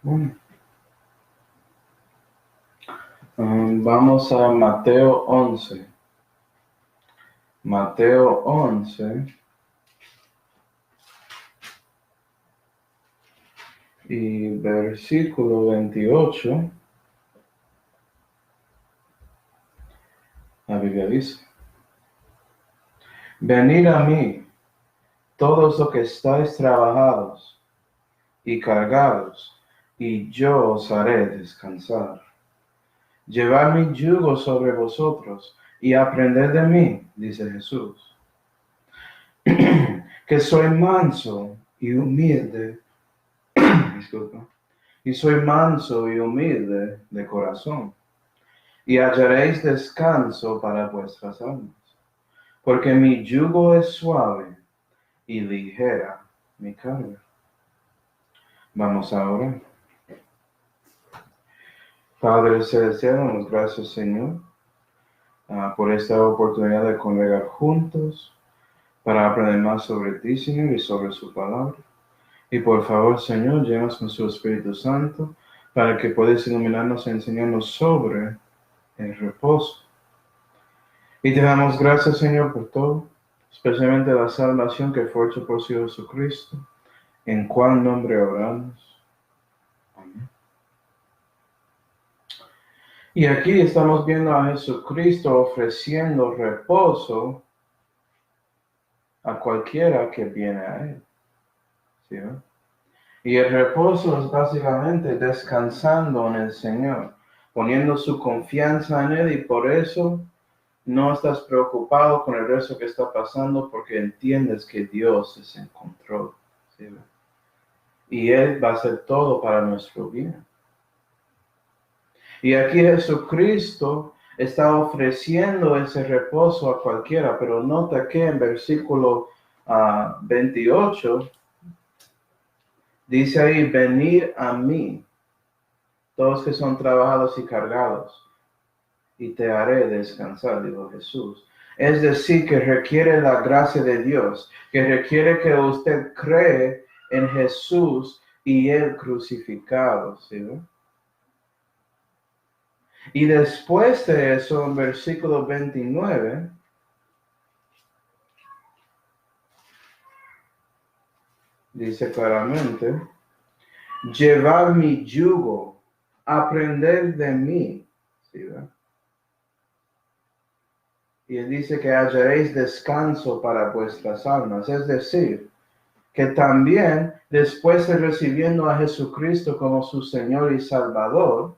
Bueno, vamos a Mateo 11. Mateo 11 y versículo 28. La Biblia dice: Venid a mí, todos los que estáis trabajados y cargados, y yo os haré descansar. Llevad mi yugo sobre vosotros y aprended de mí, dice Jesús, que soy manso y humilde, disculpa, y soy manso y humilde de corazón, y hallaréis descanso para vuestras almas, porque mi yugo es suave y ligera mi carga. Vamos a orar. Padre Celestial, damos gracias, Señor, por esta oportunidad de congregar juntos para aprender más sobre ti, Señor, y sobre su palabra. Y por favor, Señor, llévanos con su Espíritu Santo para que puedas iluminarnos y enseñarnos sobre el reposo. Y te damos gracias, Señor, por todo, especialmente la salvación que fue hecha por su Hijo Jesucristo, en cual nombre oramos. Amén. Y aquí estamos viendo a Jesucristo ofreciendo reposo a cualquiera que viene a Él. ¿Sí, no? Y el reposo es básicamente descansando en el Señor, poniendo su confianza en Él, y por eso no estás preocupado con el resto que está pasando, porque entiendes que Dios es en control. ¿Sí? Y Él va a hacer todo para nuestro bien. Y aquí Jesucristo está ofreciendo ese reposo a cualquiera, pero nota que en versículo 28 dice ahí: venid a mí, todos que son trabajados y cargados, y te haré descansar, dijo Jesús. Es decir, que requiere la gracia de Dios, que requiere que usted cree en Jesús y el crucificado, ¿sí? Y después de eso, en versículo 29, dice claramente: llevar mi yugo, aprender de mí, ¿sí? Y él dice que hallaréis descanso para vuestras almas. Es decir, que también después de recibiendo a Jesucristo como su Señor y Salvador,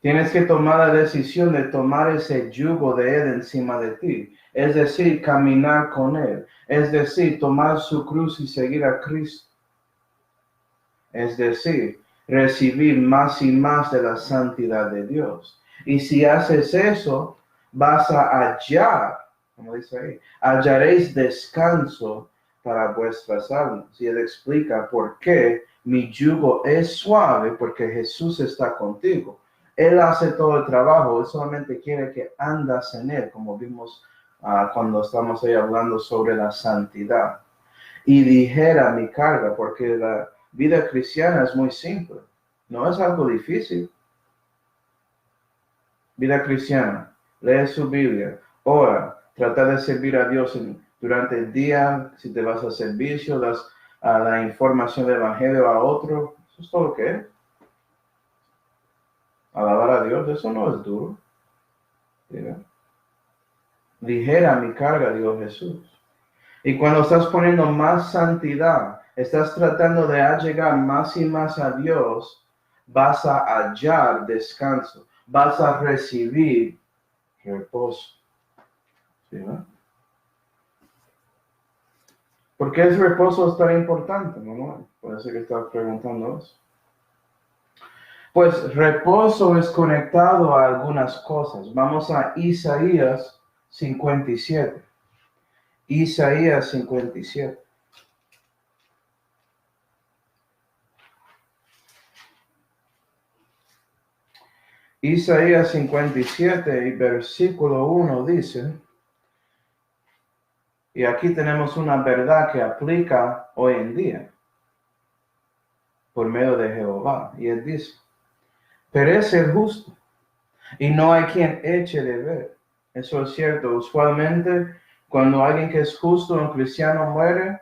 tienes que tomar la decisión de tomar ese yugo de Él encima de ti. Es decir, caminar con Él. Es decir, tomar su cruz y seguir a Cristo. Es decir, recibir más y más de la santidad de Dios. Y si haces eso, vas a hallar, como dice ahí, hallaréis descanso para vuestras almas. Y él explica por qué mi yugo es suave, porque Jesús está contigo. Él hace todo el trabajo, él solamente quiere que andas en él, como vimos cuando estamos ahí hablando sobre la santidad. Y ligera mi carga, porque la vida cristiana es muy simple, no es algo difícil. Vida cristiana: lee su Biblia, ora, trata de servir a Dios durante el día. Si te vas a servicio, das a la información del evangelio a otro. Eso es todo lo que es. Alabar a Dios, eso no es duro. ¿Sí? Ligera mi carga, dijo Jesús. Y cuando estás poniendo más santidad, estás tratando de llegar más y más a Dios, vas a hallar descanso, vas a recibir reposo. ¿Sí, no? ¿Por qué el reposo es tan importante, mamá? Parece que estás preguntando eso. Pues reposo es conectado a algunas cosas. Vamos a Isaías 57. Isaías 57. Isaías 57 y versículo 1 dice, y aquí tenemos una verdad que aplica hoy en día. por medio de Jehová. Y él dice, perece el justo, y no hay quien eche de ver. Eso es cierto. Usualmente, cuando alguien que es justo, un cristiano, muere,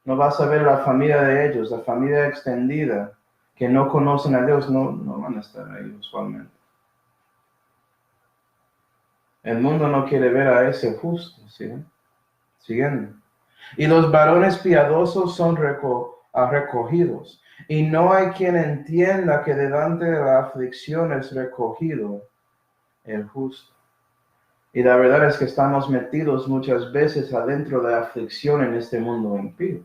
no vas a ver la familia de ellos, la familia extendida, que no conocen a Dios, no van a estar ahí usualmente. El mundo no quiere ver a ese justo, ¿sí? Siguiendo. Y los varones piadosos son recogidos. Y no hay quien entienda que delante de la aflicción es recogido el justo. Y la verdad es que estamos metidos muchas veces adentro de la aflicción en este mundo impío.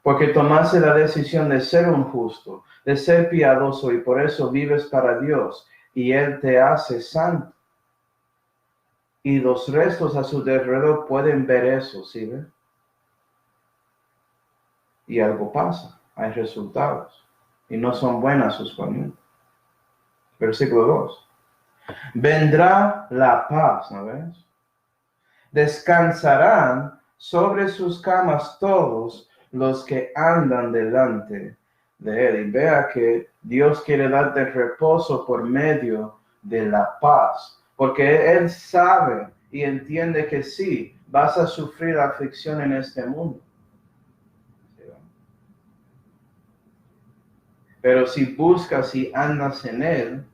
Porque tomaste la decisión de ser un justo, de ser piadoso, y por eso vives para Dios, y Él te hace santo. Y los restos a su alrededor pueden ver eso, ¿sí ven? Y algo pasa, hay resultados, y no son buenas sus familias. Versículo 2. Vendrá la paz, ¿no ves? Descansarán sobre sus camas todos los que andan delante de él. Y vea que Dios quiere darte reposo por medio de la paz, porque él sabe y entiende que sí, vas a sufrir aflicción en este mundo. Pero si buscas y andas en él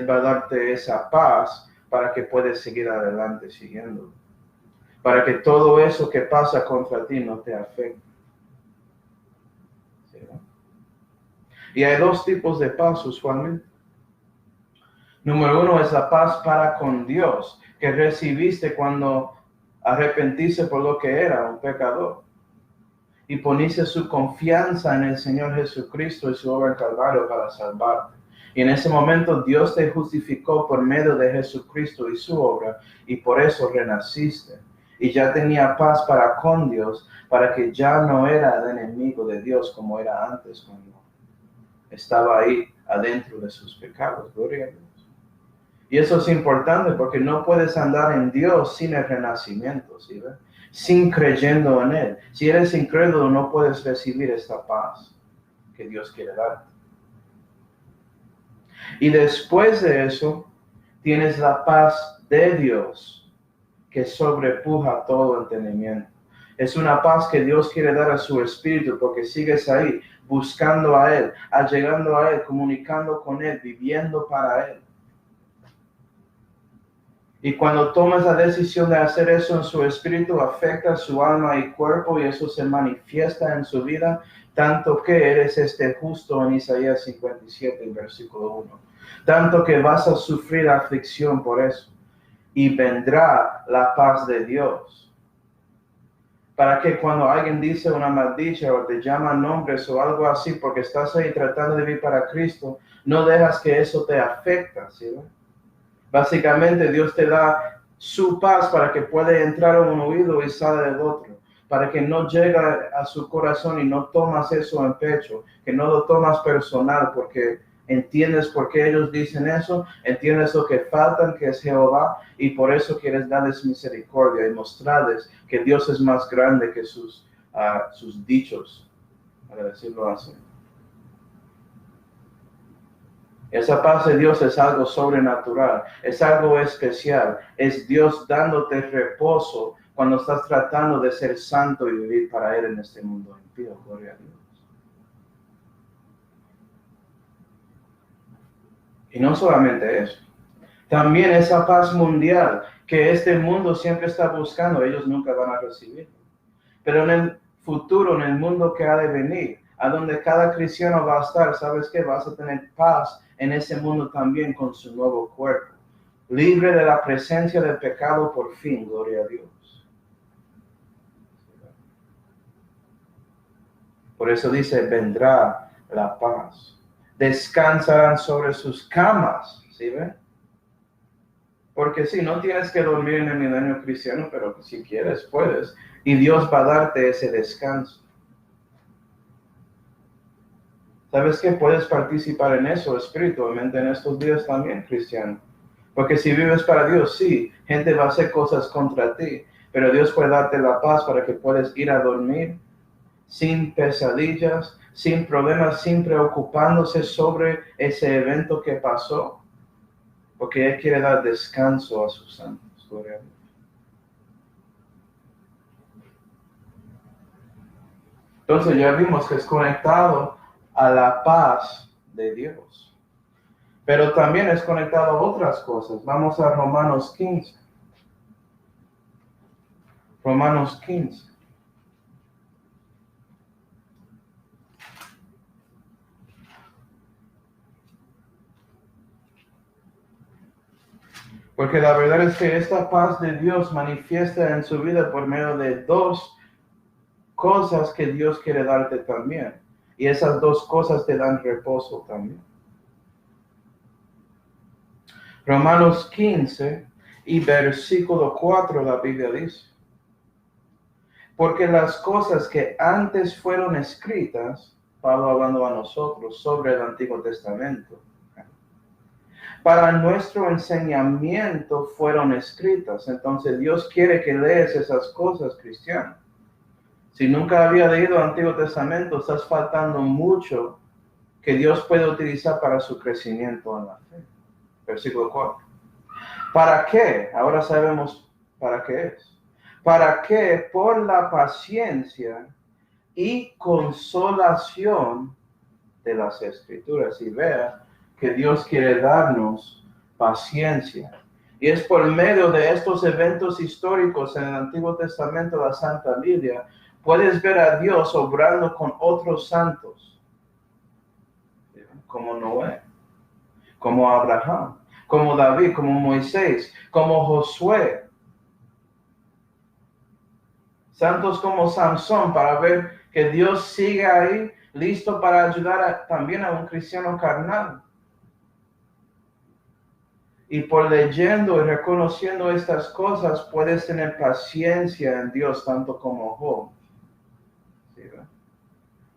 va a darte esa paz para que puedas seguir adelante siguiéndolo. Para que todo eso que pasa contra ti no te afecte. ¿Sí? Y hay dos tipos de paz usualmente. Número uno es la paz para con Dios, que recibiste cuando arrepentiste por lo que era un pecador. Y poniste su confianza en el Señor Jesucristo y su obra en Calvario para salvarte. Y en ese momento Dios te justificó por medio de Jesucristo y su obra, y por eso renaciste. Y ya tenía paz para con Dios, para que ya no era el enemigo de Dios como era antes cuando estaba ahí adentro de sus pecados. Gloria a Dios. Y eso es importante porque no puedes andar en Dios sin el renacimiento, ¿sí ves? Sin creyendo en Él. Si eres incrédulo, no puedes recibir esta paz que Dios quiere darte. Y después de eso, tienes la paz de Dios que sobrepuja todo entendimiento. Es una paz que Dios quiere dar a su espíritu porque sigues ahí, buscando a Él, llegando a Él, comunicando con Él, viviendo para Él. Y cuando tomas la decisión de hacer eso en su espíritu, afecta su alma y cuerpo, y eso se manifiesta en su vida, tanto que eres justo en Isaías 57, versículo 1. Tanto que vas a sufrir aflicción por eso. Y vendrá la paz de Dios. Para que cuando alguien dice una maldicha o te llama nombres o algo así, porque estás ahí tratando de vivir para Cristo, no dejas que eso te afecte, ¿sí? Básicamente Dios te da su paz para que pueda entrar en un oído y salga del otro, para que no llegue a su corazón y no tomas eso en pecho, que no lo tomas personal porque entiendes por qué ellos dicen eso, entiendes lo que faltan, que es Jehová, y por eso quieres darles misericordia y mostrarles que Dios es más grande que sus dichos, para decirlo así. Esa paz de Dios es algo sobrenatural, es algo especial, es Dios dándote reposo cuando estás tratando de ser santo y vivir para Él en este mundo impío. Gloria a Dios. Y no solamente eso, también esa paz mundial que este mundo siempre está buscando, ellos nunca van a recibir. Pero en el futuro, en el mundo que ha de venir, a donde cada cristiano va a estar, ¿sabes qué? Vas a tener paz en ese mundo también con su nuevo cuerpo, libre de la presencia del pecado por fin, gloria a Dios. Por eso dice, vendrá la paz. Descansarán sobre sus camas, ¿sí ven? Porque sí, no tienes que dormir en el milenio cristiano, pero si quieres, puedes. Y Dios va a darte ese descanso. ¿Sabes qué? Puedes participar en eso espiritualmente en estos días también, cristiano. Porque si vives para Dios, sí, gente va a hacer cosas contra ti, pero Dios puede darte la paz para que puedas ir a dormir sin pesadillas, sin problemas, sin preocupándose sobre ese evento que pasó, porque Él quiere dar descanso a sus santos. Gloria a Dios. Entonces ya vimos que es conectado a la paz de Dios. Pero también es conectado a otras cosas. Vamos a Romanos 15. Romanos 15. Porque la verdad es que esta paz de Dios manifiesta en su vida por medio de dos cosas que Dios quiere darte también. Y esas dos cosas te dan reposo también. Romanos 15 y versículo 4, la Biblia dice: porque las cosas que antes fueron escritas, Pablo hablando a nosotros sobre el Antiguo Testamento, para nuestro enseñamiento fueron escritas. Entonces Dios quiere que leas esas cosas, cristiano. Si nunca había leído el Antiguo Testamento, estás faltando mucho que Dios puede utilizar para su crecimiento en la fe. Versículo 4. ¿Para qué? Ahora sabemos para qué es. Para que por la paciencia y consolación de las Escrituras, y vea que Dios quiere darnos paciencia. Y es por medio de estos eventos históricos en el Antiguo Testamento, la Santa Biblia, puedes ver a Dios obrando con otros santos, como Noé, como Abraham, como David, como Moisés, como Josué. Santos como Sansón, para ver que Dios sigue ahí, listo para ayudar también a un cristiano carnal. Y por leyendo y reconociendo estas cosas, puedes tener paciencia en Dios, tanto como Job. ¿Sí,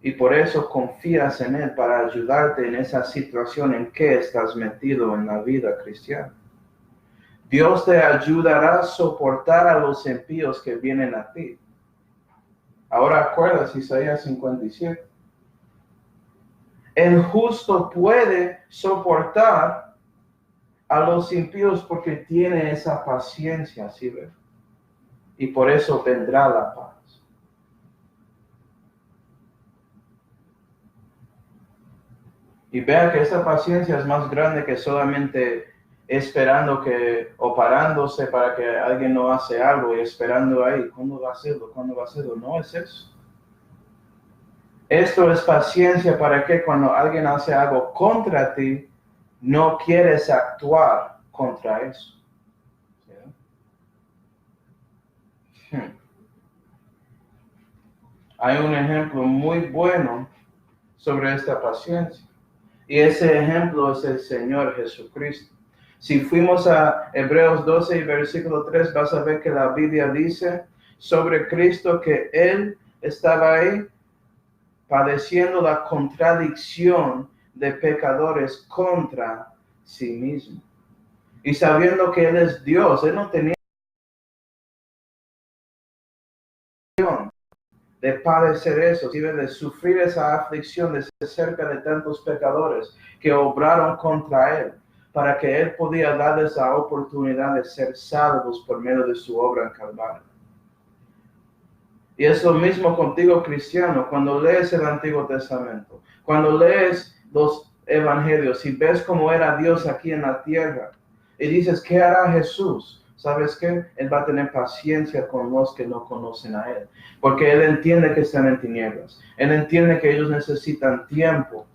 y por eso confías en Él para ayudarte en esa situación en que estás metido en la vida cristiana. Dios te ayudará a soportar a los impíos que vienen a ti. Ahora acuerdas Isaías 57. El justo puede soportar a los impíos porque tiene esa paciencia, ¿sí ves? Y por eso vendrá la paz. Y vea que esa paciencia es más grande que solamente esperando que, o parándose para que alguien no hace algo y esperando ahí, ¿cuándo va a hacerlo? ¿Cuándo va a hacerlo? No es eso. Esto es paciencia para que cuando alguien hace algo contra ti, no quieres actuar contra eso. ¿Sí? Hay un ejemplo muy bueno sobre esta paciencia. Y ese ejemplo es el Señor Jesucristo. Si fuimos a Hebreos 12 y versículo 3, vas a ver que la Biblia dice sobre Cristo que Él estaba ahí padeciendo la contradicción de pecadores contra sí mismo. Y sabiendo que Él es Dios, Él no tenía de padecer eso, de sufrir esa aflicción, de ser cerca de tantos pecadores que obraron contra Él, para que Él podía darles la oportunidad de ser salvos por medio de su obra en Calvario. Y es lo mismo contigo, cristiano, cuando lees el Antiguo Testamento, cuando lees los Evangelios y ves cómo era Dios aquí en la tierra, y dices, ¿qué hará Jesús? ¿Sabes qué? Él va a tener paciencia con los que no conocen a Él, porque Él entiende que están en tinieblas. Él entiende que ellos necesitan tiempo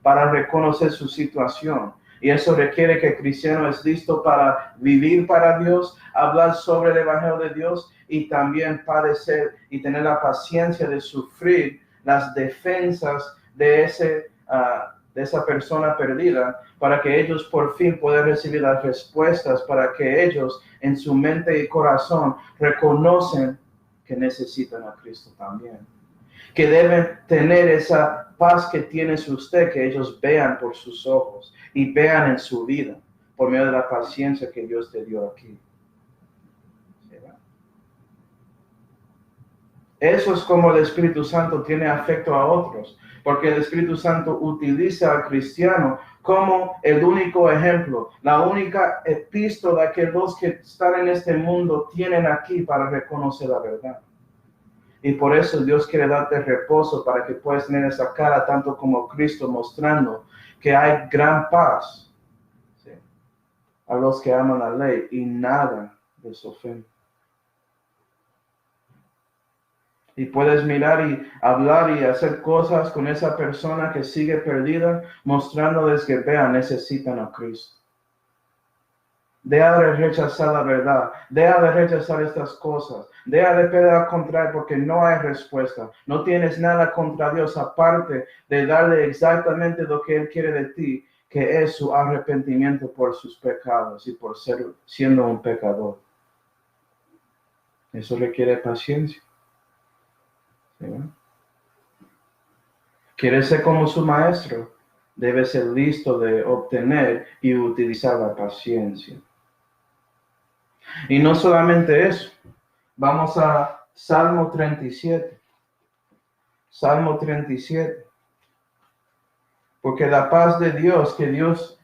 para reconocer su situación. Y eso requiere que el cristiano es listo para vivir para Dios, hablar sobre el Evangelio de Dios y también padecer y tener la paciencia de sufrir las defensas de esa persona perdida, para que ellos por fin puedan recibir las respuestas, para que ellos en su mente y corazón reconocen que necesitan a Cristo también. Que deben tener esa paz que tiene usted, que ellos vean por sus ojos y vean en su vida, por medio de la paciencia que Dios te dio aquí. Eso es como el Espíritu Santo tiene afecto a otros, porque el Espíritu Santo utiliza al cristiano como el único ejemplo, la única epístola que los que están en este mundo tienen aquí para reconocer la verdad. Y por eso Dios quiere darte reposo para que puedas tener esa cara tanto como Cristo, mostrando que hay gran paz, ¿sí?, a los que aman la ley y nada les ofende. Y puedes mirar y hablar y hacer cosas con esa persona que sigue perdida, mostrándoles que vean, necesitan a Cristo. Deja de rechazar la verdad, deja de rechazar estas cosas, deja de pelear contra él porque no hay respuesta. No tienes nada contra Dios aparte de darle exactamente lo que él quiere de ti, que es su arrepentimiento por sus pecados y por siendo un pecador. Eso requiere paciencia. ¿Sí? ¿Quieres ser como su maestro? Debe ser listo de obtener y utilizar la paciencia. Y no solamente eso. Vamos a Salmo 37. Salmo 37. Porque la paz de Dios, que Dios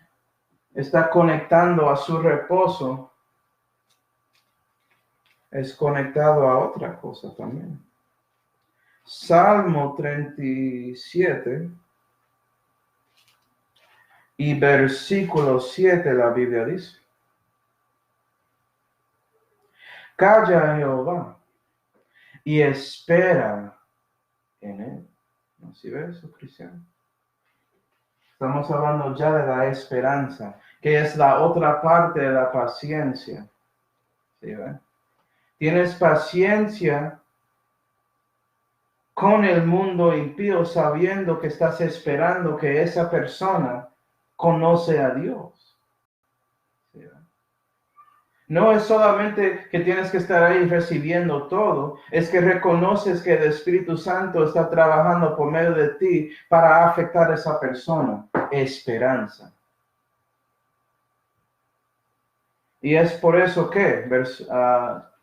está conectando a su reposo, es conectado a otra cosa también. Salmo 37 y versículo 7, la Biblia dice: Calla, Jehová, y espera en él. ¿No? ¿Sí ves eso, cristiano? Estamos hablando ya de la esperanza, que es la otra parte de la paciencia. ¿Sí ves? Tienes paciencia con el mundo impío, sabiendo que estás esperando que esa persona conoce a Dios. ¿Sí? No es solamente que tienes que estar ahí recibiendo todo, es que reconoces que el Espíritu Santo está trabajando por medio de ti para afectar a esa persona. Esperanza. Y es por eso que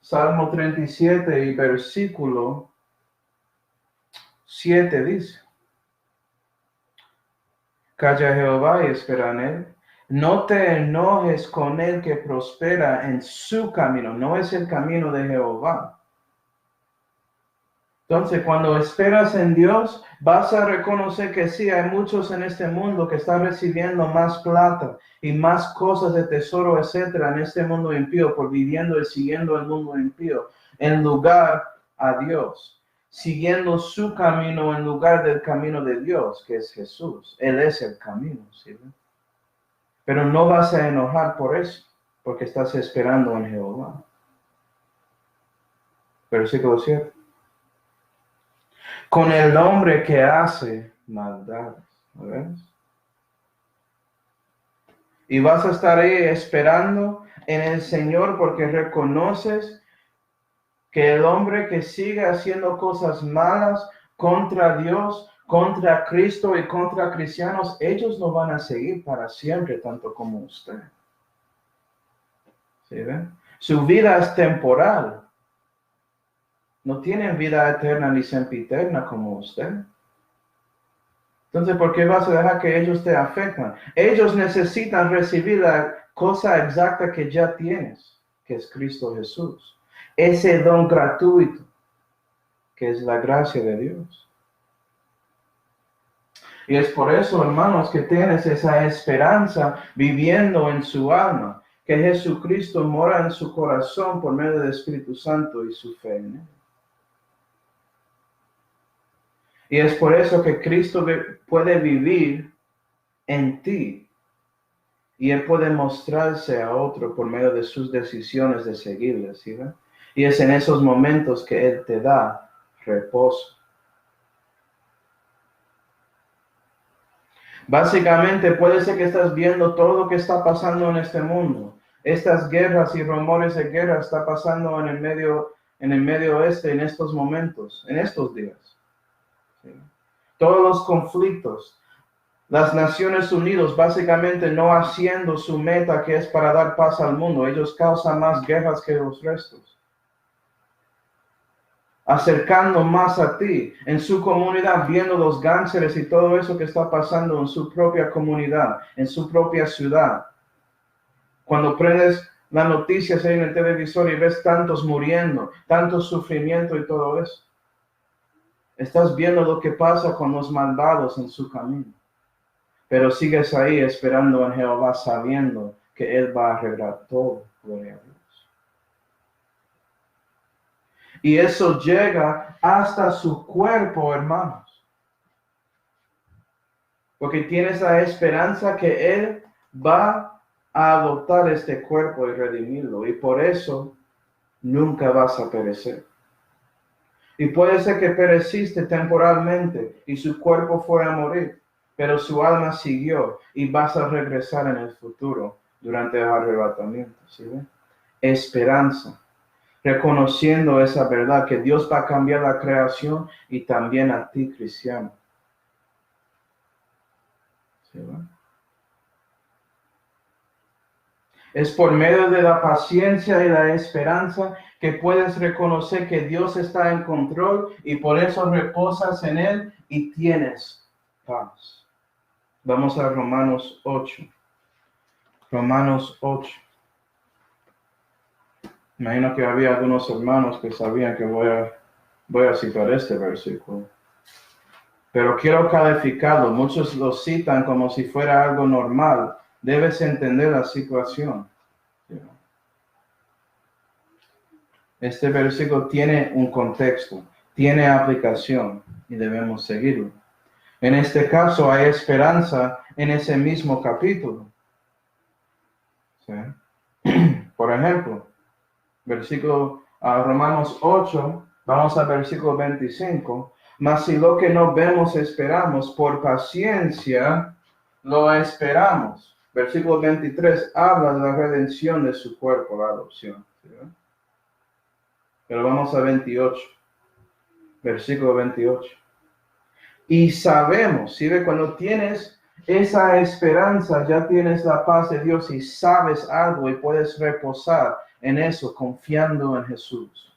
Salmo 37 y versículo 7 dice: Calla, Jehová, y espera en él. No te enojes con el que prospera en su camino. No es el camino de Jehová. Entonces, cuando esperas en Dios, vas a reconocer que sí, hay muchos en este mundo que están recibiendo más plata y más cosas de tesoro, etcétera, en este mundo impío, por viviendo y siguiendo el mundo impío, en lugar a Dios, siguiendo su camino en lugar del camino de Dios, que es Jesús. Él es el camino, ¿sí? Pero no vas a enojar por eso, porque estás esperando en Jehová. Versículo 7. Con el hombre que hace maldad. ¿Ves? Y vas a estar ahí esperando en el Señor porque reconoces que el hombre que sigue haciendo cosas malas contra Dios, contra Cristo y contra cristianos, ellos no van a seguir para siempre tanto como usted. ¿Sí ven? Su vida es temporal. No tienen vida eterna ni sempiterna como usted. Entonces, ¿por qué vas a dejar que ellos te afecten? Ellos necesitan recibir la cosa exacta que ya tienes, que es Cristo Jesús. Ese don gratuito, que es la gracia de Dios. Y es por eso, hermanos, que tienes esa esperanza viviendo en su alma, que Jesucristo mora en su corazón por medio del Espíritu Santo y su fe en él. Y es por eso que Cristo puede vivir en ti. Y Él puede mostrarse a otro por medio de sus decisiones de seguirle, ¿sí? Y es en esos momentos que Él te da reposo. Básicamente puede ser que estás viendo todo lo que está pasando en este mundo. Estas guerras y rumores de guerra está pasando en el medio oeste en estos momentos, en estos días. ¿Sí? Todos los conflictos, las Naciones Unidas básicamente no haciendo su meta que es para dar paz al mundo. Ellos causan más guerras que los restos. acercando más a ti, en su comunidad, viendo los gánsteres y todo eso que está pasando en su propia comunidad, en su propia ciudad. Cuando prendes las noticias ahí en el televisor y ves tantos muriendo, tanto sufrimiento y todo eso, estás viendo lo que pasa con los malvados en su camino. Pero sigues ahí esperando en Jehová, sabiendo que Él va a arreglar todo. Gloria a Dios. Y eso llega hasta su cuerpo, hermanos. Porque tienes la esperanza que Él va a adoptar este cuerpo y redimirlo. Y por eso nunca vas a perecer. Y puede ser que pereciste temporalmente y su cuerpo fue a morir, pero su alma siguió y vas a regresar en el futuro durante el arrebatamiento. ¿Sí ven? Esperanza. Reconociendo esa verdad que Dios va a cambiar la creación y también a ti, cristiano. ¿Sí ven? Es por medio de la paciencia y la esperanza que puedes reconocer que Dios está en control y por eso reposas en Él y tienes paz. Vamos a Romanos 8. Romanos 8. Imagino que había algunos hermanos que sabían que voy a citar este versículo. Pero quiero calificarlo. Muchos lo citan como si fuera algo normal. Debes entender la situación. Este versículo tiene un contexto, tiene aplicación y debemos seguirlo. En este caso hay esperanza en ese mismo capítulo. ¿Sí? Por ejemplo, Romanos 8, vamos al versículo 25. Mas si lo que no vemos esperamos, por paciencia lo esperamos. Versículo 23 habla de la redención de su cuerpo, la adopción. ¿Sí? Pero vamos a 28. Versículo 28. Y sabemos, ¿sí? Cuando tienes esa esperanza, ya tienes la paz de Dios y sabes algo y puedes reposar en eso, confiando en Jesús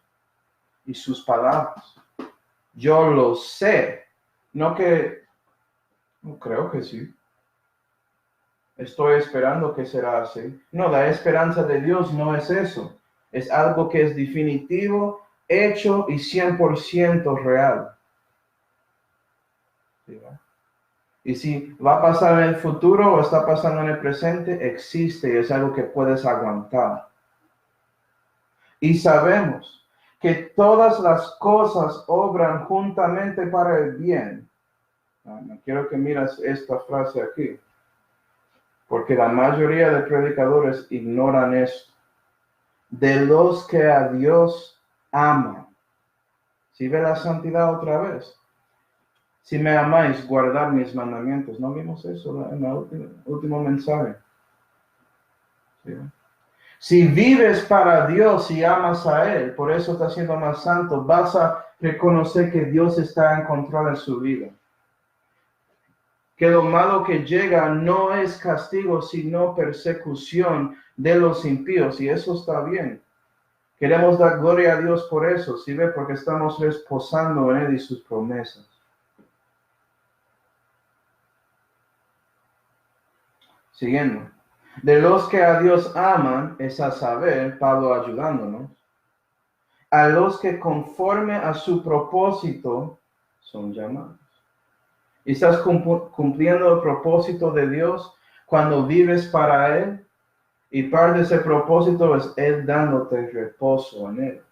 y sus palabras. Yo lo sé. No creo que sí. Estoy esperando que será así. No, la esperanza de Dios no es eso. Es algo que es definitivo, hecho y 100% real. ¿Sí? Y si va a pasar en el futuro o está pasando en el presente, existe y es algo que puedes aguantar. Y sabemos que todas las cosas obran juntamente para el bien. Quiero que miras esta frase aquí, porque la mayoría de predicadores ignoran esto. De los que a Dios aman. ¿Sí ve la santidad otra vez? Si me amáis, guardad mis mandamientos. ¿No vimos eso en el último mensaje? ¿Sí? Si vives para Dios y amas a Él, por eso estás siendo más santo, vas a reconocer que Dios está en control en su vida. Que lo malo que llega no es castigo, sino persecución de los impíos, y eso está bien. Queremos dar gloria a Dios por eso, ¿sí ve? Porque estamos reposando en Él y sus promesas. Siguiendo. De los que a Dios aman, es a saber, Pablo ayudándonos, a los que conforme a su propósito son llamados. Y estás cumpliendo el propósito de Dios cuando vives para Él. Y parte de ese propósito es Él dándote reposo en Él.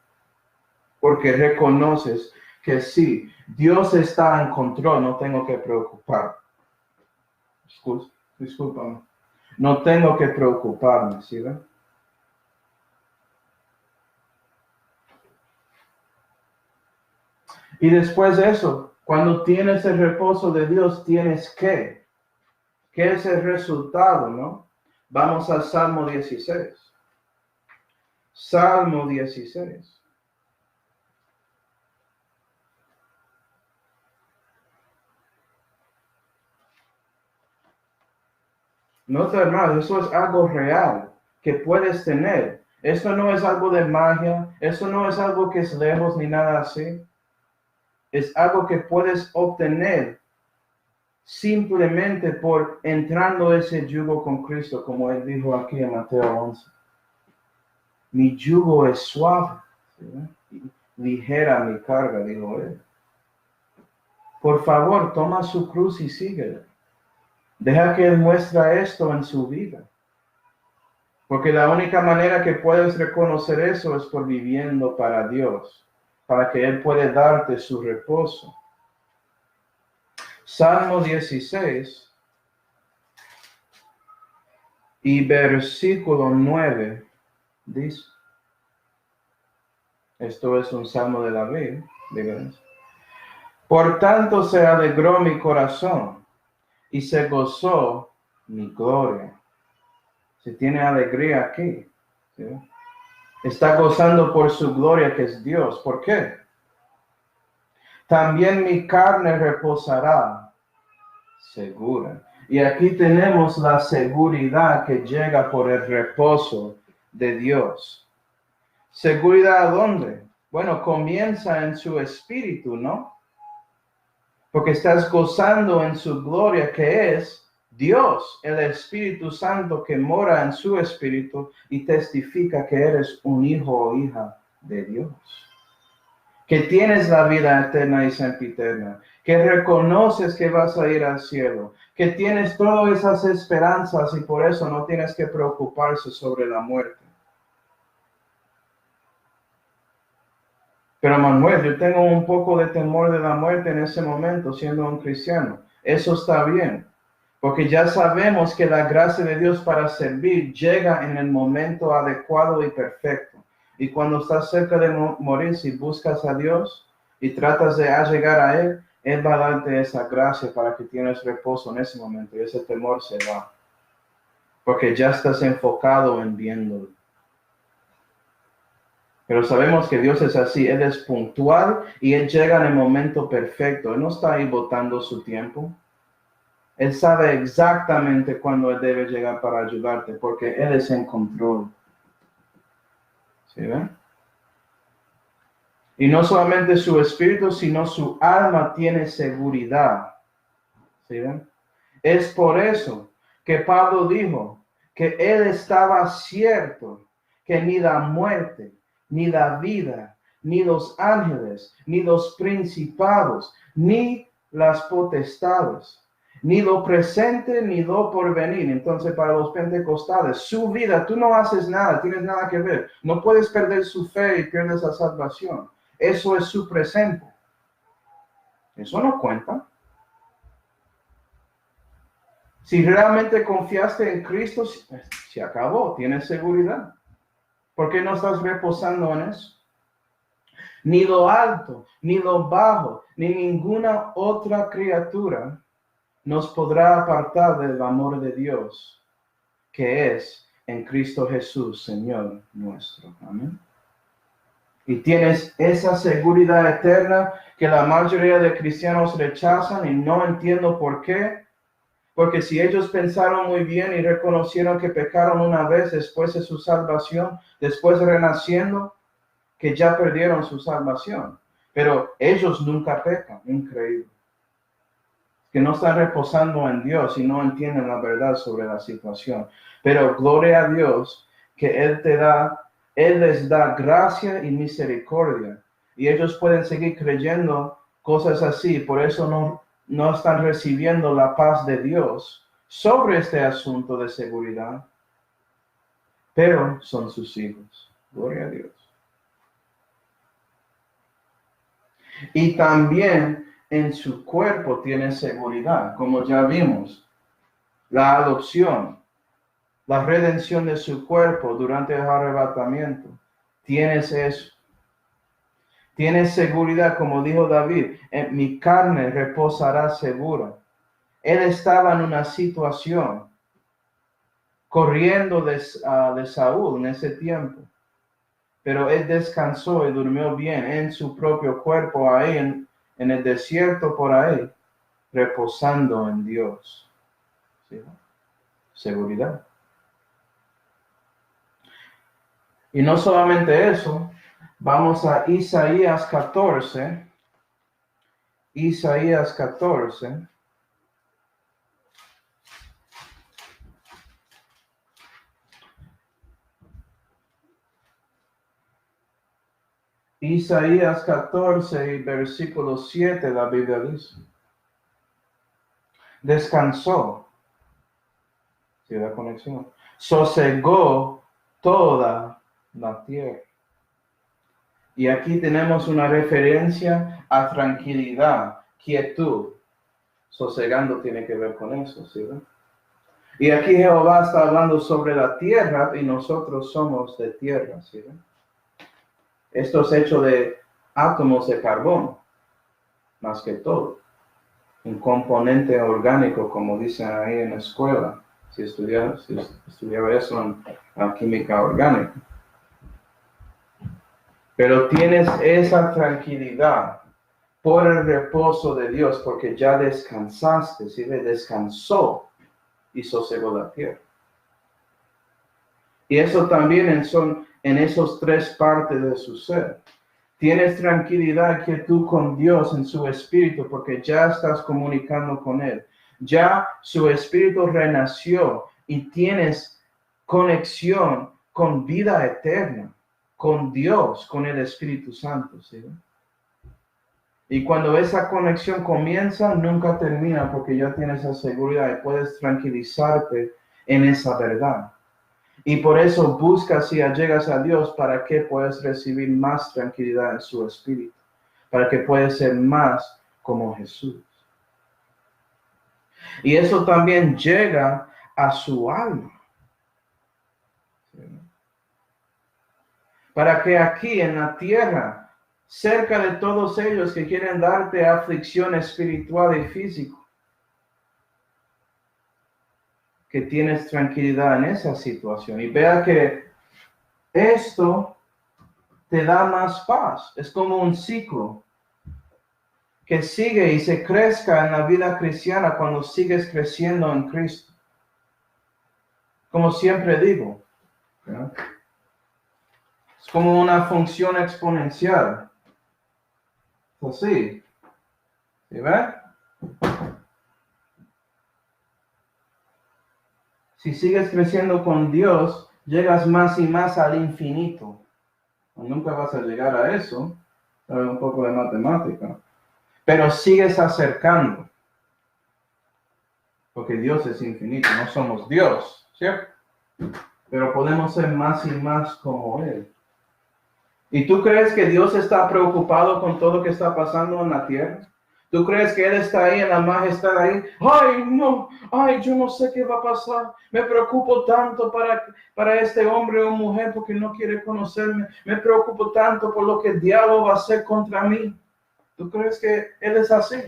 Porque reconoces que sí, Dios está en control, no tengo que preocupar. Discúlpame. No tengo que preocuparme, ¿sí ven? Y después de eso, cuando tienes el reposo de Dios, tienes ¿qué es el resultado, no? Vamos al Salmo 16. Salmo 16. No, hermano, eso es algo real que puedes tener. Esto no es algo de magia, esto no es algo que es lejos ni nada así. Es algo que puedes obtener simplemente por entrando ese yugo con Cristo, como él dijo aquí en Mateo 11. Mi yugo es suave, ¿sí? Ligera mi carga, dijo él. Por favor, toma su cruz y síguele. Deja que él muestre esto en su vida. Porque la única manera que puedes reconocer eso es por viviendo para Dios, para que él pueda darte su reposo. Salmo 16 y versículo 9 dice, esto es un salmo de David, digamos. Por tanto se alegró mi corazón y se gozó mi gloria. Se tiene alegría aquí, ¿sí? Está gozando por su gloria que es Dios. ¿Por qué? También mi carne reposará segura. Y aquí tenemos la seguridad que llega por el reposo de Dios. ¿Seguridad a dónde? Bueno, comienza en su espíritu, ¿no? Porque estás gozando en su gloria que es Dios, el Espíritu Santo que mora en su espíritu y testifica que eres un hijo o hija de Dios. Que tienes la vida eterna y sempiterna, que reconoces que vas a ir al cielo, que tienes todas esas esperanzas y por eso no tienes que preocuparse sobre la muerte. Pero Manuel, yo tengo un poco de temor de la muerte en ese momento siendo un cristiano. Eso está bien, porque ya sabemos que la gracia de Dios para servir llega en el momento adecuado y perfecto. Y cuando estás cerca de morir, si buscas a Dios y tratas de llegar a Él, Él va a darte esa gracia para que tienes reposo en ese momento y ese temor se va. Porque ya estás enfocado en viéndolo. Pero sabemos que Dios es así, Él es puntual y Él llega en el momento perfecto. Él no está ahí botando su tiempo. Él sabe exactamente cuándo Él debe llegar para ayudarte, porque Él es en control. ¿Sí ven? Y no solamente su espíritu, sino su alma tiene seguridad. ¿Sí ven? Es por eso que Pablo dijo que Él estaba cierto que ni la muerte, ni la vida, ni los ángeles, ni los principados, ni las potestades, ni lo presente, ni lo porvenir. Entonces, para los pentecostales, su vida, tú no haces nada, tienes nada que ver. No puedes perder su fe y pierdes la salvación. Eso es su presente. Eso no cuenta. Si realmente confiaste en Cristo, se acabó, tienes seguridad. ¿Por qué no estás reposando en eso? Ni lo alto, ni lo bajo, ni ninguna otra criatura nos podrá apartar del amor de Dios, que es en Cristo Jesús, Señor nuestro. Amén. Y tienes esa seguridad eterna que la mayoría de cristianos rechazan y no entiendo por qué. Porque si ellos pensaron muy bien y reconocieron que pecaron una vez después de su salvación, después de renaciendo, que ya perdieron su salvación. Pero ellos nunca pecan, increíble. Que no están reposando en Dios y no entienden la verdad sobre la situación. Pero gloria a Dios que Él les da gracia y misericordia. Y ellos pueden seguir creyendo cosas así. Por eso no están recibiendo la paz de Dios sobre este asunto de seguridad, pero son sus hijos. Gloria a Dios. Y también en su cuerpo tiene seguridad, como ya vimos. La adopción, la redención de su cuerpo durante el arrebatamiento. Tienes eso. Tienes seguridad, como dijo David, en mi carne reposará segura. Él estaba en una situación corriendo de Saúl en ese tiempo, pero él descansó y durmió bien en su propio cuerpo ahí en el desierto por ahí, reposando en Dios. ¿Sí? Seguridad. Y no solamente eso, vamos a Isaías 14. Isaías 14. Isaías 14 y versículo 7, la Biblia dice: descansó, ¿sí la conexión? Sosegó toda la tierra. Y aquí tenemos una referencia a tranquilidad, quietud. Sosegando tiene que ver con eso, ¿sí? Y aquí Jehová está hablando sobre la tierra y nosotros somos de tierra, ¿sí? Esto es hecho de átomos de carbón, más que todo. Un componente orgánico, como dicen ahí en la escuela, si estudiaba eso en la química orgánica. Pero tienes esa tranquilidad por el reposo de Dios, porque ya descansaste, ¿sí? Descansó y sosegó la tierra. Y eso también son en esos tres partes de su ser. Tienes tranquilidad, quietud con Dios en su espíritu, porque ya estás comunicando con Él. Ya su espíritu renació y tienes conexión con vida eterna, con Dios, con el Espíritu Santo, ¿sí? Y cuando esa conexión comienza, nunca termina, porque ya tienes esa seguridad y puedes tranquilizarte en esa verdad. Y por eso buscas y allegas a Dios para que puedas recibir más tranquilidad en su espíritu, para que puedas ser más como Jesús. Y eso también llega a su alma. Para que aquí en la tierra, cerca de todos ellos que quieren darte aflicción espiritual y física, que tienes tranquilidad en esa situación. Y vea que esto te da más paz. Es como un ciclo que sigue y se crezca en la vida cristiana cuando sigues creciendo en Cristo. Como siempre digo, ¿no? Es como una función exponencial. Así. ¿Sí ven? Si sigues creciendo con Dios, llegas más y más al infinito. Nunca vas a llegar a eso. Sabes un poco de matemática. Pero sigues acercando. Porque Dios es infinito, no somos Dios, ¿cierto? Pero podemos ser más y más como Él. ¿Y tú crees que Dios está preocupado con todo lo que está pasando en la tierra? ¿Tú crees que Él está ahí en la majestad ahí? Ay, no, ay, yo no sé qué va a pasar. Me preocupo tanto para este hombre o mujer porque no quiere conocerme. Me preocupo tanto por lo que el diablo va a hacer contra mí. ¿Tú crees que Él es así?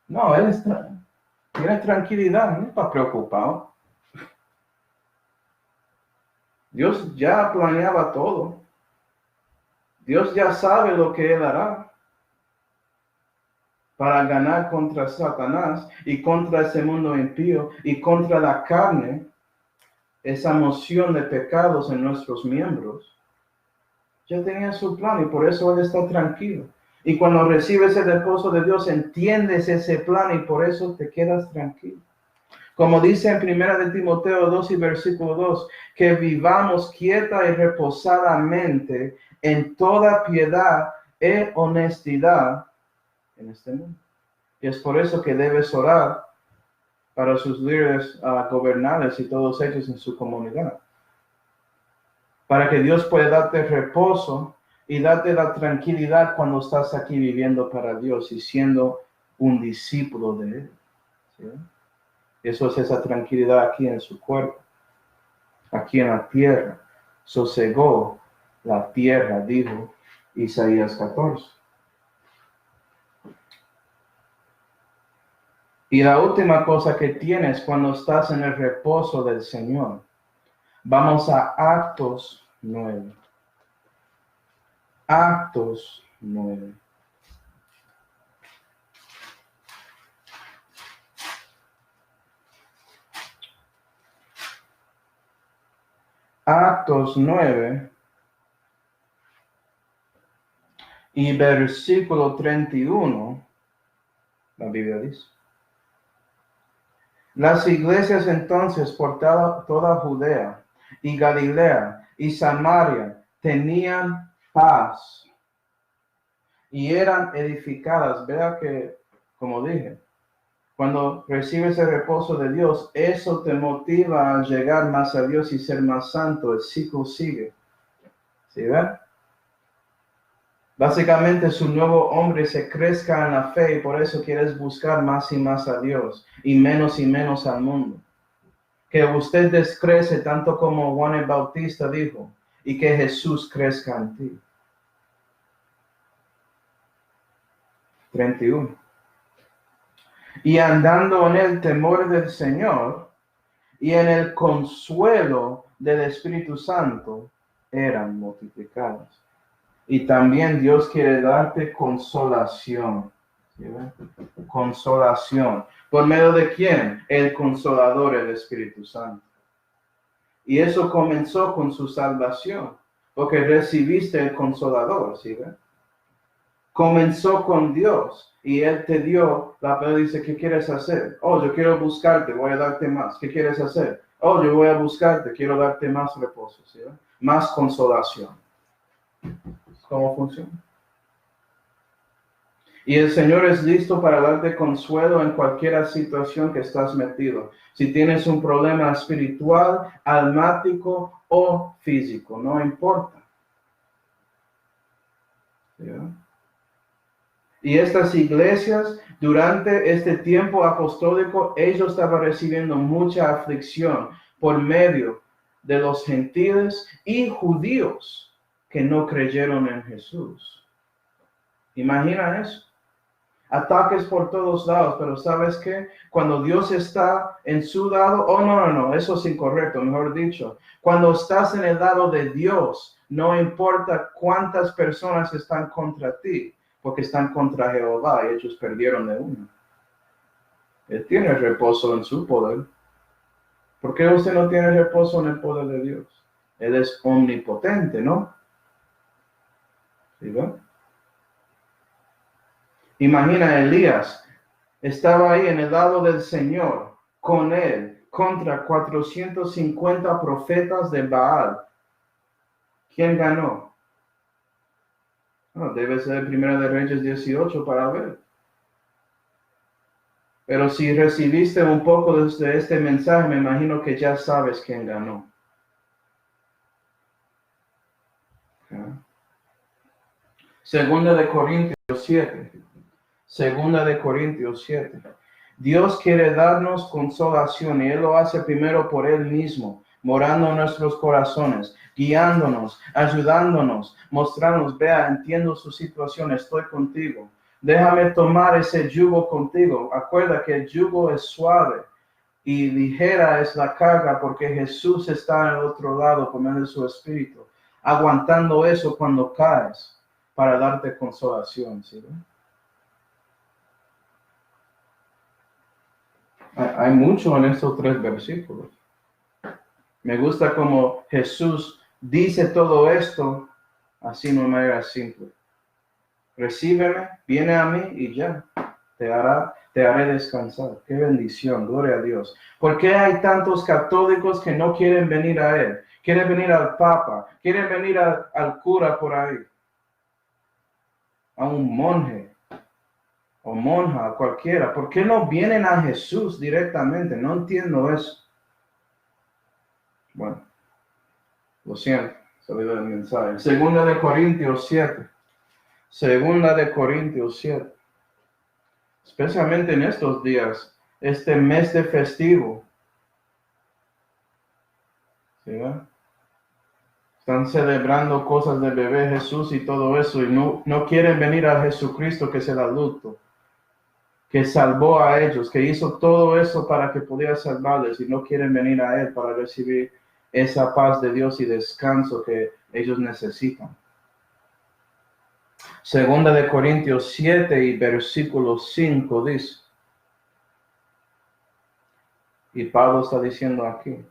No, Él tiene tranquilidad, no está preocupado. Dios ya planeaba todo. Dios ya sabe lo que Él hará para ganar contra Satanás y contra ese mundo impío y contra la carne, esa moción de pecados en nuestros miembros. Ya tenía su plan y por eso Él está tranquilo. Y cuando recibes el reposo de Dios, entiendes ese plan y por eso te quedas tranquilo. Como dice en 1 de Timoteo 2 y versículo 2, que vivamos quieta y reposadamente en toda piedad y honestidad en este mundo. Y es por eso que debes orar para sus líderes gobernantes y todos ellos en su comunidad. Para que Dios pueda darte reposo y darte la tranquilidad cuando estás aquí viviendo para Dios y siendo un discípulo de Él. ¿Sí? Eso es esa tranquilidad aquí en su cuerpo, aquí en la tierra. Sosegó la tierra, dijo Isaías 14. Y la última cosa que tienes cuando estás en el reposo del Señor. Vamos a Actos 9. Actos 9. Actos 9 Y versículo 31, la Biblia dice: las iglesias entonces por toda Judea y Galilea y Samaria tenían paz y eran edificadas. Vea que, como dije, cuando recibes el reposo de Dios, eso te motiva a llegar más a Dios y ser más santo. El ciclo sigue. ¿Sí ven? Básicamente su nuevo hombre se crezca en la fe y por eso quieres buscar más y más a Dios y menos al mundo. Que usted descrece tanto como Juan el Bautista dijo, y que Jesús crezca en ti. 31. Y andando en el temor del Señor y en el consuelo del Espíritu Santo, eran multiplicados. Y también Dios quiere darte consolación. ¿Sí ven? Consolación. ¿Por medio de quién? El consolador, el Espíritu Santo. Y eso comenzó con su salvación, porque recibiste el consolador, ¿sí ven? Comenzó con Dios y Él te dio, la palabra dice: ¿qué quieres hacer? Oh, yo quiero buscarte, voy a darte más. ¿Qué quieres hacer? Oh, yo voy a buscarte, quiero darte más reposo, ¿sí ven? Más consolación. ¿Cómo funciona? Y el Señor es listo para darte consuelo en cualquier situación que estás metido. Si tienes un problema espiritual, almático o físico, no importa. ¿Ya? Y estas iglesias, durante este tiempo apostólico, ellos estaban recibiendo mucha aflicción por medio de los gentiles y judíos que no creyeron en Jesús. Imagina eso. Ataques por todos lados, pero ¿sabes qué? Cuando Dios está en su lado, oh no, eso es incorrecto, mejor dicho. Cuando estás en el lado de Dios, no importa cuántas personas están contra ti, porque están contra Jehová y ellos perdieron de uno. Él tiene reposo en su poder. ¿Por qué usted no tiene reposo en el poder de Dios? Él es omnipotente, ¿no? ¿Sí, va? Imagina, Elías estaba ahí en el lado del Señor, con él, contra 450 profetas de Baal. ¿Quién ganó? No, debe ser Primera de Reyes 18 para ver. Pero si recibiste un poco de este mensaje, me imagino que ya sabes quién ganó. Segunda de Corintios 7. Segunda de Corintios 7. Dios quiere darnos consolación y Él lo hace primero por Él mismo, morando en nuestros corazones, guiándonos, ayudándonos, mostrándonos: vea, entiendo su situación, estoy contigo. Déjame tomar ese yugo contigo. Acuerda que el yugo es suave y ligera es la carga, porque Jesús está en el otro lado por medio de su Espíritu, aguantando eso cuando caes para darte consolación, ¿sí? Hay mucho en estos 3 versículos. Me gusta cómo Jesús dice todo esto así de manera simple. Recíbeme, viene a mí y ya, te haré descansar. Qué bendición, gloria a Dios. ¿Por qué hay tantos católicos que no quieren venir a Él? Quieren venir al Papa, quieren venir al cura por ahí, a un monje o monja, cualquiera. ¿Por qué no vienen a Jesús directamente? No entiendo eso. Bueno, lo siento, salió el mensaje. Segunda de Corintios 7. Segunda de Corintios 7. Especialmente en estos días, este mes de festivo. ¿Sí, va? Están celebrando cosas del bebé Jesús y todo eso, y no quieren venir a Jesucristo, que es el adulto, que salvó a ellos, que hizo todo eso para que pudiera salvarles, y no quieren venir a Él para recibir esa paz de Dios y descanso que ellos necesitan. Segunda de Corintios 7 y versículo 5 dice, y Pablo está diciendo aquí: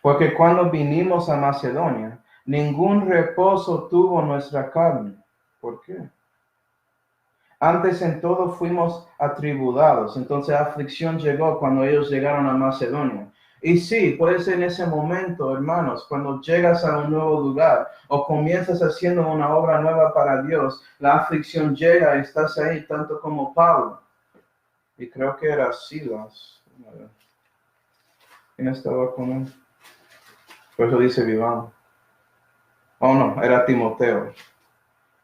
porque cuando vinimos a Macedonia, ningún reposo tuvo nuestra carne. ¿Por qué? Antes en todo fuimos atribulados. Entonces aflicción llegó cuando ellos llegaron a Macedonia. Y sí, puede ser en ese momento, hermanos, cuando llegas a un nuevo lugar o comienzas haciendo una obra nueva para Dios, la aflicción llega y estás ahí, tanto como Pablo. Y creo que era Silas. ¿Quién estaba con él? Por eso dice vivamos. Oh, no, era Timoteo.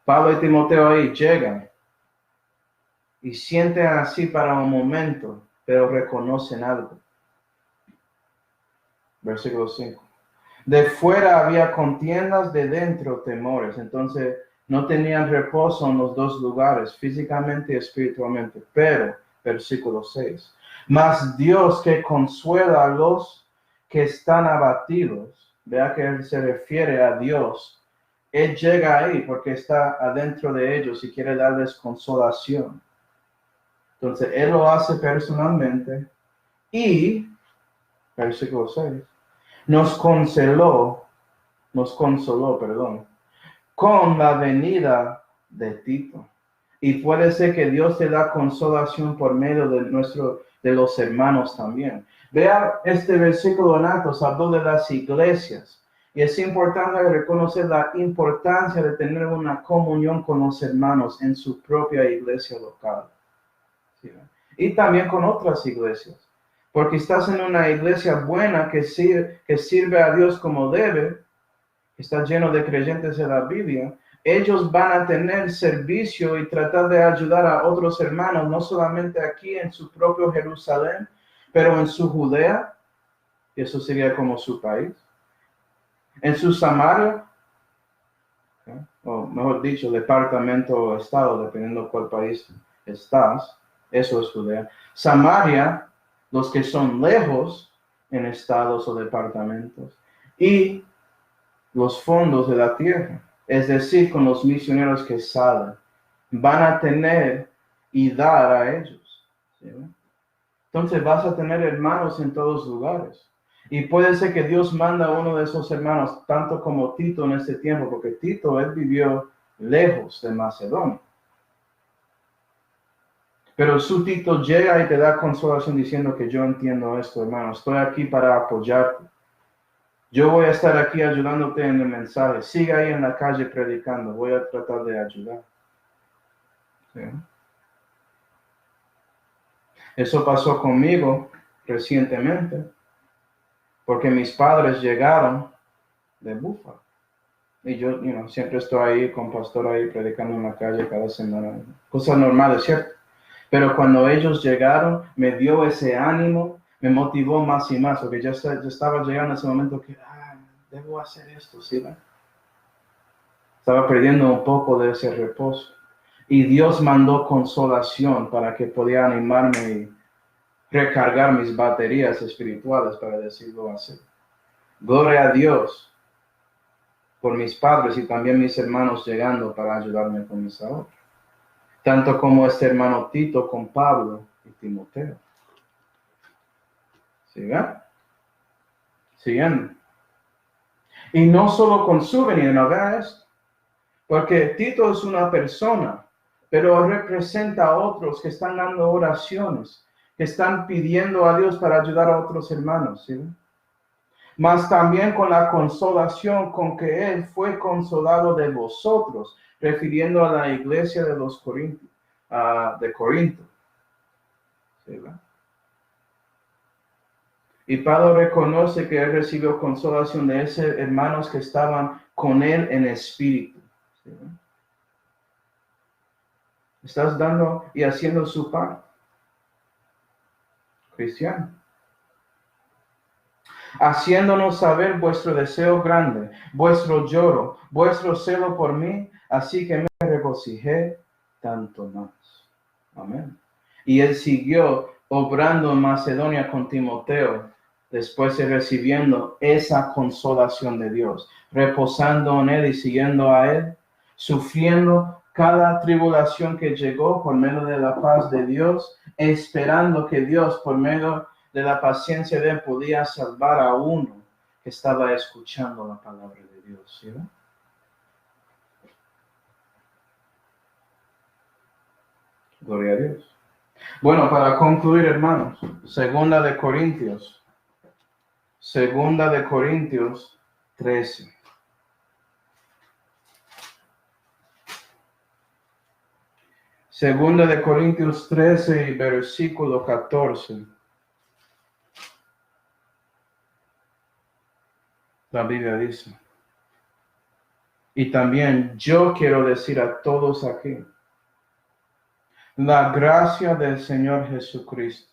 Pablo y Timoteo ahí llegan y sienten así para un momento, pero reconocen algo. Versículo 5. De fuera había contiendas, de dentro temores. Entonces no tenían reposo en los dos lugares, físicamente y espiritualmente. Pero, versículo 6. Mas Dios que consuela a los que están abatidos, vea que él se refiere a Dios. Él llega ahí porque está adentro de ellos y quiere darles consolación. Entonces, él lo hace personalmente y, versículo 6, nos consoló, con la venida de Tito. Y puede ser que Dios te da consolación por medio de los hermanos también. Vea este versículo en Actos, habló de las iglesias. Y es importante reconocer la importancia de tener una comunión con los hermanos en su propia iglesia local. ¿Sí? Y también con otras iglesias. Porque estás en una iglesia buena que sirve a Dios como debe, está lleno de creyentes en la Biblia, ellos van a tener servicio y tratar de ayudar a otros hermanos, no solamente aquí en su propio Jerusalén, pero en su Judea, y eso sería como su país, en su Samaria, o mejor dicho, departamento o estado, dependiendo cuál país estás, eso es Judea. Samaria, los que son lejos en estados o departamentos, y los fondos de la tierra, es decir, con los misioneros que salen, van a tener y dar a ellos. ¿Sí? Entonces vas a tener hermanos en todos lugares. Y puede ser que Dios manda a uno de esos hermanos, tanto como Tito en este tiempo, porque Tito, él vivió lejos de Macedonia. Pero su Tito llega y te da consolación diciendo que yo entiendo esto, hermano, estoy aquí para apoyarte. Yo voy a estar aquí ayudándote en el mensaje. Siga ahí en la calle predicando. Voy a tratar de ayudar. ¿Sí? Eso pasó conmigo recientemente, porque mis padres llegaron de Búfalo. Y yo, siempre estoy ahí con pastor ahí predicando en la calle cada semana. Cosas normales, ¿cierto? Pero cuando ellos llegaron, me dio ese ánimo, me motivó más y más, porque yo estaba llegando a ese momento que, debo hacer esto, ¿sí? ¿No? Estaba perdiendo un poco de ese reposo. Y Dios mandó consolación para que podía animarme y recargar mis baterías espirituales, para decirlo así. Gloria a Dios por mis padres y también mis hermanos llegando para ayudarme con mis ahorros. Tanto como este hermano Tito con Pablo y Timoteo. ¿Sigan? Siguiendo. Y no solo con su venida, ¿no ves? Porque Tito es una persona, pero representa a otros que están dando oraciones, que están pidiendo a Dios para ayudar a otros hermanos, ¿sí? Mas también con la consolación con que Él fue consolado de vosotros, refiriendo a la iglesia de los Corintios, de Corinto. ¿Sí? Y Pablo reconoce que Él recibió consolación de esos hermanos que estaban con Él en espíritu. ¿Sí? Estás dando y haciendo su parte, cristiano. Haciéndonos saber vuestro deseo grande, vuestro lloro, vuestro celo por mí, así que me regocijé tanto más. Amén. Y él siguió obrando en Macedonia con Timoteo, después de recibiendo esa consolación de Dios, reposando en él y siguiendo a él, sufriendo cada tribulación que llegó por medio de la paz de Dios, esperando que Dios, por medio de la paciencia de él, podía salvar a uno que estaba escuchando la palabra de Dios. ¿Sí? Gloria a Dios. Bueno, para concluir, hermanos, Segunda de Corintios 13. Segunda de Corintios 13 y versículo 14. La Biblia dice, y también yo quiero decir a todos aquí, la gracia del Señor Jesucristo,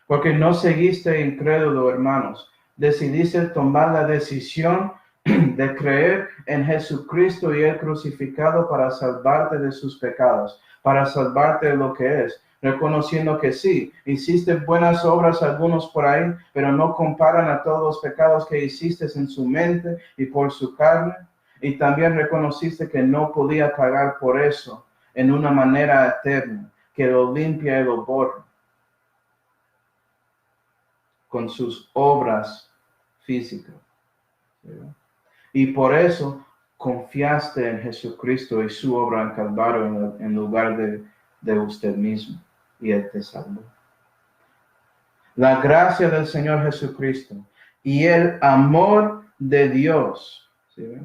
porque no seguiste incrédulo, hermanos, decidiste tomar la decisión de creer en Jesucristo y el crucificado para salvarte de sus pecados, para salvarte de lo que es, reconociendo que sí, hiciste buenas obras algunos por ahí, pero no comparan a todos los pecados que hiciste en su mente y por su carne, y también reconociste que no podía pagar por eso en una manera eterna, que lo limpia y lo borra con sus obras físicas, ¿verdad? Y por eso confiaste en Jesucristo y su obra en Calvario en lugar de usted mismo, y Él te salvó. La gracia del Señor Jesucristo y el amor de Dios, ¿sí?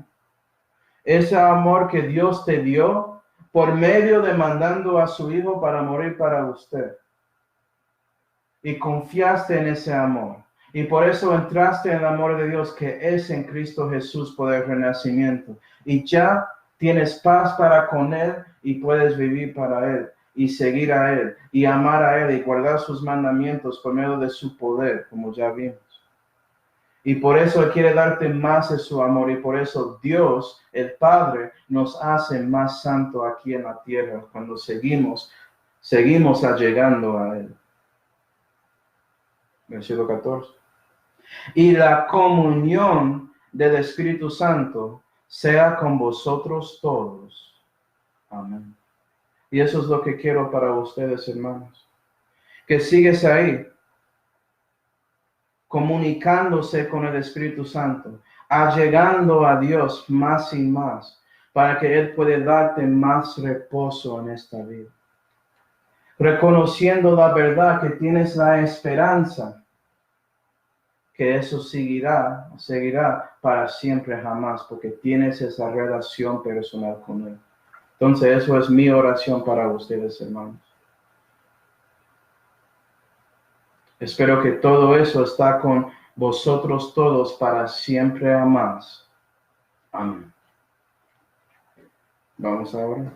Ese amor que Dios te dio por medio de mandando a su Hijo para morir para usted. Y confiaste en ese amor. Y por eso entraste en el amor de Dios que es en Cristo Jesús por el renacimiento. Y ya tienes paz para con Él y puedes vivir para Él y seguir a Él y amar a Él y guardar sus mandamientos por medio de su poder, como ya vimos. Y por eso Él quiere darte más de su amor y por eso Dios, el Padre, nos hace más santo aquí en la tierra cuando seguimos allegando a Él. Versículo 14. Y la comunión del Espíritu Santo sea con vosotros todos. Amén. Y eso es lo que quiero para ustedes, hermanos. Que sigues ahí, comunicándose con el Espíritu Santo, allegando a Dios más y más, para que Él pueda darte más reposo en esta vida. Reconociendo la verdad que tienes la esperanza que eso seguirá para siempre jamás, porque tienes esa relación personal con Él. Entonces, eso es mi oración para ustedes, hermanos. Espero que todo eso está con vosotros todos para siempre jamás. Amén. Vamos ahora.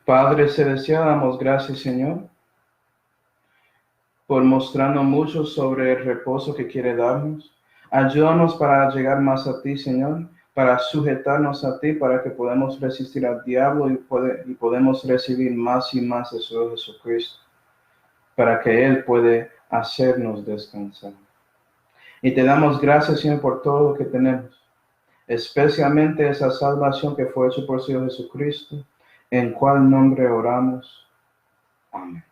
Padre celestial, damos gracias, Señor, por mostrarnos mucho sobre el reposo que quiere darnos. Ayúdanos para llegar más a ti, Señor, para sujetarnos a ti, para que podamos resistir al diablo y podemos recibir más y más de su Jesucristo, para que Él puede hacernos descansar. Y te damos gracias, Señor, por todo lo que tenemos, especialmente esa salvación que fue hecha por Señor Jesucristo, en cual nombre oramos. Amén.